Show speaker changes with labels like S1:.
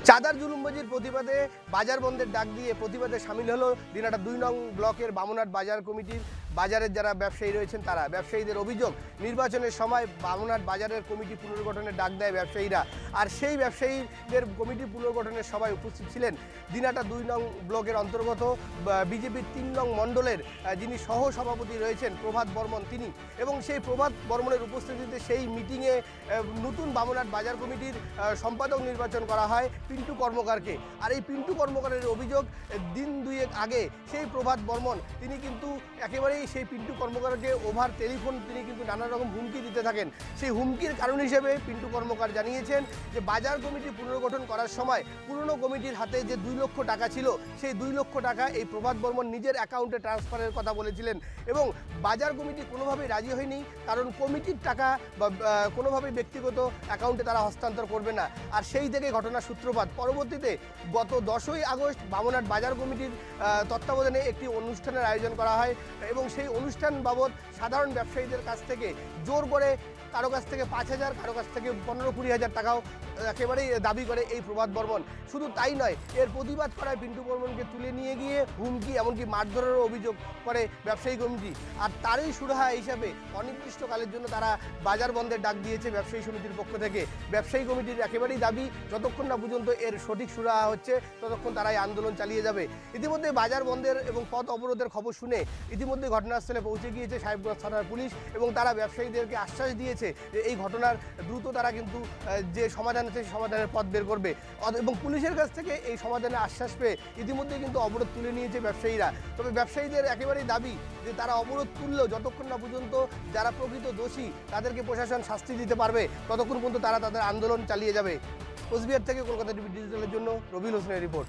S1: চাঁদার জুলুমবাজির প্রতিবাদে বাজার বন্ধের ডাক দিয়ে প্রতিবাদে সামিল হলো দিনাটা 2 নং ব্লকের বামুনহাট বাজার কমিটির বাজারের যারা ব্যবসায়ী রয়েছেন তারা। ব্যবসায়ীদের অভিযোগ, নির্বাচনের সময় বামুনহাট বাজারের কমিটি পুনর্গঠনের ডাক দেয় ব্যবসায়ীরা, আর সেই ব্যবসায়ীদের কমিটি পুনর্গঠনের সভায় উপস্থিত ছিলেন দিনাটা 2 নং ব্লকের অন্তর্গত বিজেপির 3 নং মণ্ডলের যিনি সহ সভাপতি রয়েছেন প্রভাত বর্মন তিনি। এবং সেই প্রভাত বর্মনের উপস্থিতিতে সেই মিটিংয়ে নতুন বামুনহাট বাজার কমিটির সম্পাদক নির্বাচন করা হয় পিন্টু কর্মকারকে। আর এই পিন্টু কর্মকারের অভিযোগ, দিন দুয়েক আগে সেই প্রভাত বর্মন তিনি কিন্তু একেবারেই সেই পিন্টু কর্মকারকে ওভার টেলিফোন তিনি কিন্তু নানা রকম হুমকি দিতে থাকেন। সেই হুমকির কারণ হিসেবে পিন্টু কর্মকার জানিয়েছেন যে বাজার কমিটি পুনর্গঠন করার সময় পুরনো কমিটির হাতে যে 2 লক্ষ টাকা ছিল সেই 2 লক্ষ টাকা এই প্রভাত বর্মন নিজের অ্যাকাউন্টে ট্রান্সফারের কথা বলেছিলেন এবং বাজার কমিটি কোনোভাবেই রাজি হয়নি, কারণ কমিটির টাকা বা কোনোভাবেই ব্যক্তিগত অ্যাকাউন্টে তারা হস্তান্তর করবে না। আর সেই থেকে ঘটনার সূত্রপাত। পরবর্তীতে গত 10ই আগস্ট বামুনহাট বাজার কমিটির তত্ত্বাবধানে একটি অনুষ্ঠানের আয়োজন করা হয় এবং সেই অনুষ্ঠান বাবদ সাধারণ ব্যবসায়ীদের কাছ থেকে জোর করে কারো কাছ থেকে 5,000, কারো কাছ থেকে 15-20 হাজার টাকাও একেবারেই দাবি করে এই প্রভাত বর্মন। শুধু তাই নয়, এর প্রতিবাদ করায় পিন্টু বর্মনকে তুলে নিয়ে গিয়ে হুমকি এমনকি মারধরেরও অভিযোগ করে ব্যবসায়ী কমিটি। আর তারই সুরাহা হিসাবে অনির্দিষ্টকালের জন্য তারা বাজার বন্ধের ডাক দিয়েছে ব্যবসায়ী সমিতির পক্ষ থেকে। ব্যবসায়ী কমিটির একেবারেই দাবি, যতক্ষণ না পর্যন্ত এর সঠিক সুরাহা হচ্ছে ততক্ষণ তারা এই আন্দোলন চালিয়ে যাবে। ইতিমধ্যে বাজার বন্ধের এবং পথ অবরোধের খবর শুনে ইতিমধ্যে ঘটনাস্থলে পৌঁছে গিয়েছে সাহেবগঞ্জ থানার পুলিশ এবং তারা ব্যবসায়ীদেরকে আশ্বাস দিয়েছে যে এই ঘটনার দ্রুত তারা কিন্তু যে সমাধান আছে সেই সমাধানের পথ বের করবে এবং পুলিশের কাছ থেকে এই সমাধানের আশ্বাস পেয়ে ইতিমধ্যে কিন্তু অবরোধ তুলে নিয়েছে ব্যবসায়ীরা। তবে ব্যবসায়ীদের একেবারেই দাবি যে তারা অবরোধ তুললেও যতক্ষণ না পর্যন্ত যারা প্রকৃত দোষী তাদেরকে প্রশাসন শাস্তি দিতে পারবে ততক্ষণ পর্যন্ত তারা তাদের আন্দোলন চালিয়ে যাবে। কোচবিহার থেকে কলকাতা টিভি ডিজিটালের জন্য রবিউল হোসেনের রিপোর্ট।